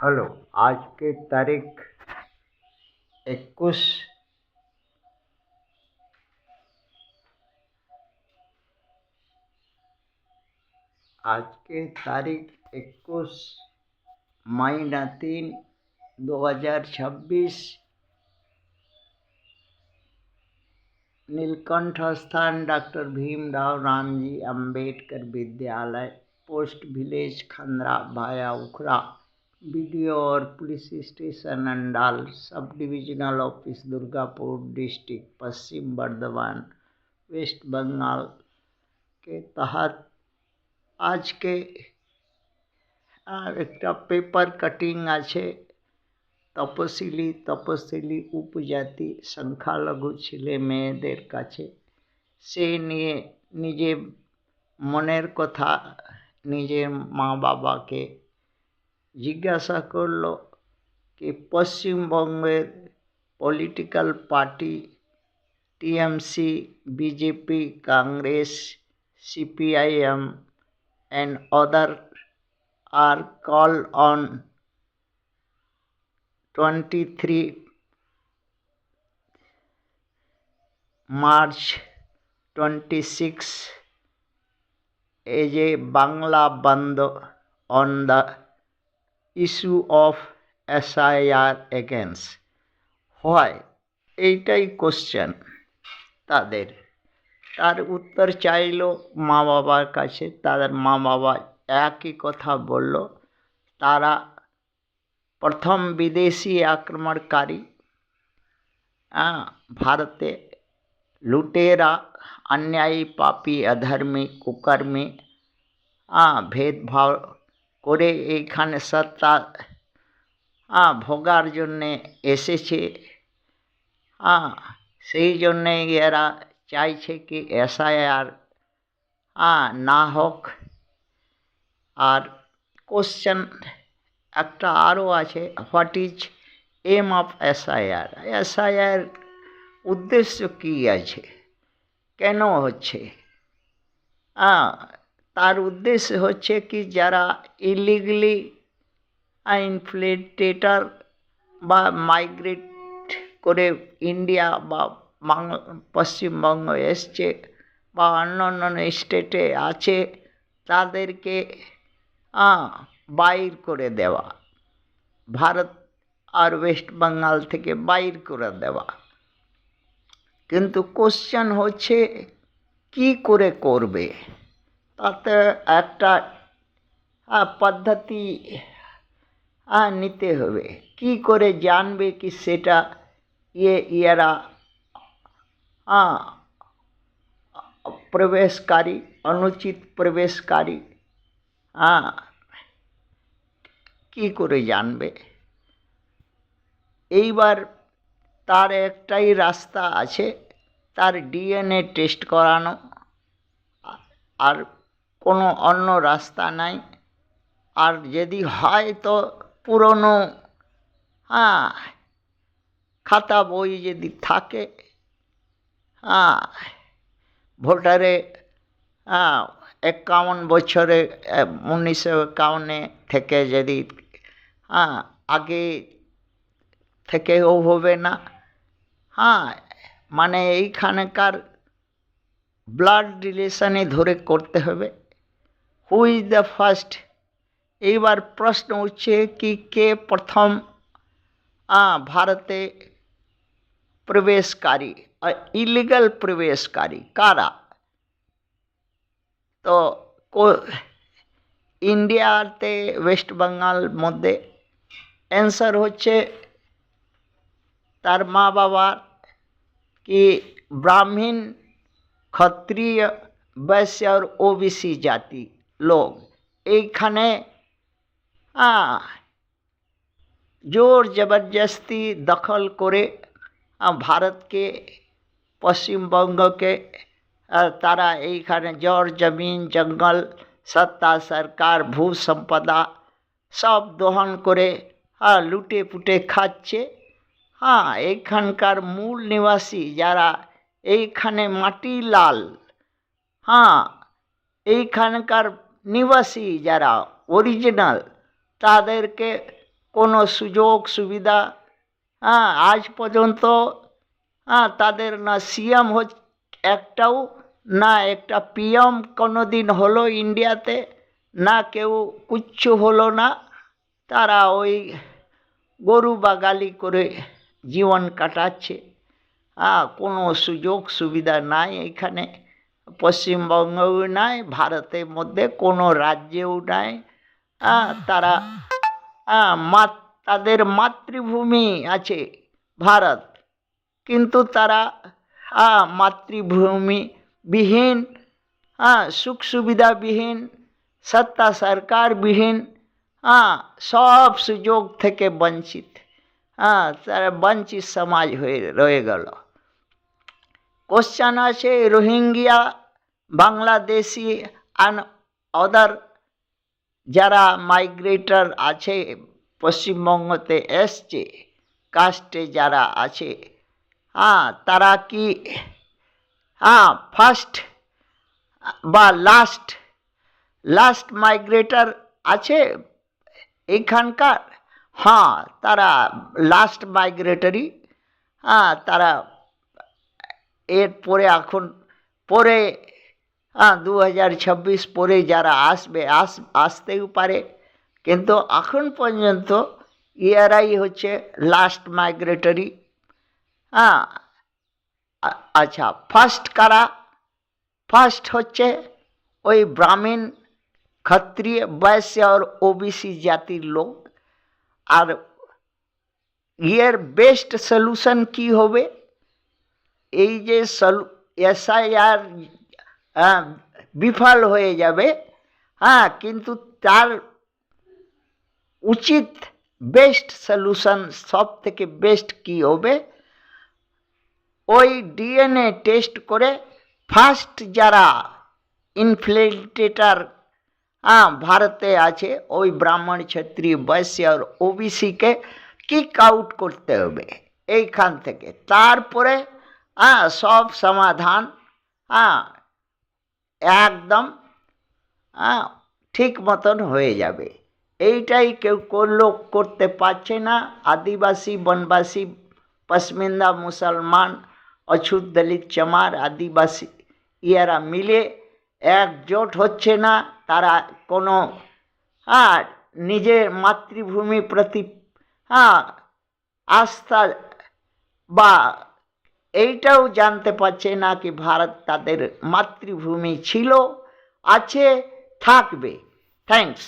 Hello. आज के तारीख 21 आज के तारीख 21 महीना 3 2026 नीलकंठ स्थान doctor Bhimrao Ramji Ambedkar Vidyalaya, post village Khandra भाया उखड़ा, बीडीओ और police station Andal, sub divisional office Durgapur district, Paschim Bardhaman, west Bengal के तहत आज के एक पेपर कटिंग आछे तपशिली उपजाति संख्यालघु छेले मेयेदेर काछे से निये निजे मनेर कथा निजेर मा बाबाके जिज्ञासा करलो कि पश्चिम बंगेर political party TMC, BJP, Congress, CPIM and other are called on 23 March 26 as a Bangla Bandh on the issue of SIR against. Why? এইটাই কোশ্চেন তাদের। তার উত্তর চাইল মা বাবার কাছে। তাদের মা বাবা একই কথা বলল, তারা প্রথম বিদেশি আক্রমণকারী, ভারতে লুটেরা, अन्यायी, पापी, अधर्मी, कुकर्मी, भेदभाव করে এইখানে সত্তা ভোগার জন্যে এসেছে। সেই জন্যে এরা চাইছে কি এসআইআর না হোক। আর কোশ্চেন একটা আরও আছে, what is aim of SIR? SIR উদ্দেশ্য কী আছে, কেন হচ্ছে? তার উদ্দেশ্য হচ্ছে কি যারা ইলিগলি ইনফিল্ট্রেটর বা মাইগ্রেট করে ইন্ডিয়া বা পশ্চিমবঙ্গ এসছে বা অন্য স্টেটে আছে, তাদেরকে বাইর করে দেওয়া, ভারত আর ওয়েস্ট বেঙ্গল থেকে বাইর করে দেওয়া। কিন্তু কোশ্চেন হচ্ছে কি করে করবে? তাতে একটা পদ্ধতি নিতে হবে। কি করে জানবে কি সেটা এরা প্রবেশকারী, অনুচিত প্রবেশকারী, কি করে জানবে? এইবার তার একটাই রাস্তা আছে, তার ডিএনএ টেস্ট করানো, আর কোনো অন্য রাস্তা নাই। আর যদি হয় তো পুরনো খাতা বই যদি থাকে, ভোটারে 51 বছরে 1951 থেকে যদি আগে থেকেও হবে না। মানে এইখানকার ব্লাড রিলেশনে ধরে করতে হবে। Who is the first? এইবার প্রশ্ন উঠছে কি কে প্রথম ভারতে প্রবেশকারী, ইলিগাল প্রবেশকারী কারা? তো ইন্ডিয়াতে ওয়েস্ট বেঙ্গল মধ্যে অ্যান্সার হচ্ছে তার মা বাবার কি ब्राह्मण, क्षत्रिय, वैश्य और ओबीसी জাতি লোক এইখানে জোর জবরদস্তি দখল করে ভারতকে, পশ্চিমবঙ্গকে তারা এইখানে জর জমিন জঙ্গল সত্তা সরকার ভূ সম্পদা সব দহন করে লুটে পুটে খাচ্ছে। এইখানকার মূল নিবাসী যারা, এইখানে মাটি লাল, এইখানকার নিবাসী যারা অরিজিনাল, তাদেরকে কোনো সুযোগ সুবিধা আজ পর্যন্ত তাদের না সিএম একটাও, না একটা পিএম কোনো দিন হলো ইন্ডিয়াতে, না কেউ কিচ্ছু হলো না। তারা ওই গরু বাগালি করে জীবন কাটাচ্ছে। কোনো সুযোগ সুবিধা নাই এখানে, পশ্চিমবঙ্গেও নাই, ভারতের মধ্যে কোনো রাজ্যেও নাই। তারা তাদের মাতৃভূমি আছে ভারত, কিন্তু তারা মাতৃভূমি বিহীন, সুখ সুবিধাবিহীন, সত্তা সরকার বিহীন, সব সুযোগ থেকে বঞ্চিত। তারা বঞ্চিত সমাজ হয়ে রয়ে গেল। কোশ্চেন আছে রোহিঙ্গিয়া, বাংলাদেশি অ্যান্ড আদার যারা মাইগ্রেটর আছে পশ্চিমবঙ্গতে এসছে, কাস্টে যারা আছে, তারা কি ফার্স্ট বা লাস্ট মাইগ্রেটর আছে এখানকার? তারা লাস্ট মাইগ্রেটরি। তারা এরপরে এখন পরে 2026 পরে যারা আসবে আসতেও পারে, কিন্তু এখন পর্যন্ত এরাই হচ্ছে লাস্ট মাইগ্রেটরি। আচ্ছা, ফার্স্ট কারা? ফার্স্ট হচ্ছে ওই ব্রাহ্মণ, ক্ষত্রিয়, বৈশ্য আর ওবিসি জাতির লোক। আর এর বেস্ট সলিউশন কি হবে? এই যে এসআইআর বিফল হয়ে যাবে, কিন্তু তার উচিত বেস্ট সলিউশন, সব থেকে বেস্ট কি হবে? ওই ডিএনএ টেস্ট করে ফার্স্ট যারা ইনফিল্ট্রেটর ভারতে আছে, ওই ব্রাহ্মণ, ক্ষত্রিয়, বৈশ্য আর ওবিসিকে কিক আউট করতে হবে এইখান থেকে। তারপরে সব সমাধান একদম ঠিক মতন হয়ে যাবে। এইটাই কেউ করতে পারছে না। আদিবাসী, বনবাসী, পশমিন্দা, মুসলমান, অছুত, দলিত, চমার, আদিবাসী এরা মিলে একজোট হচ্ছে না। তারা কোনো নিজের মাতৃভূমি প্রতি আস্থা বা এইটাও জানতে পারছে না কি ভারত তাদের মাতৃভূমি ছিল, আছে, থাকবে। থ্যাঙ্কস।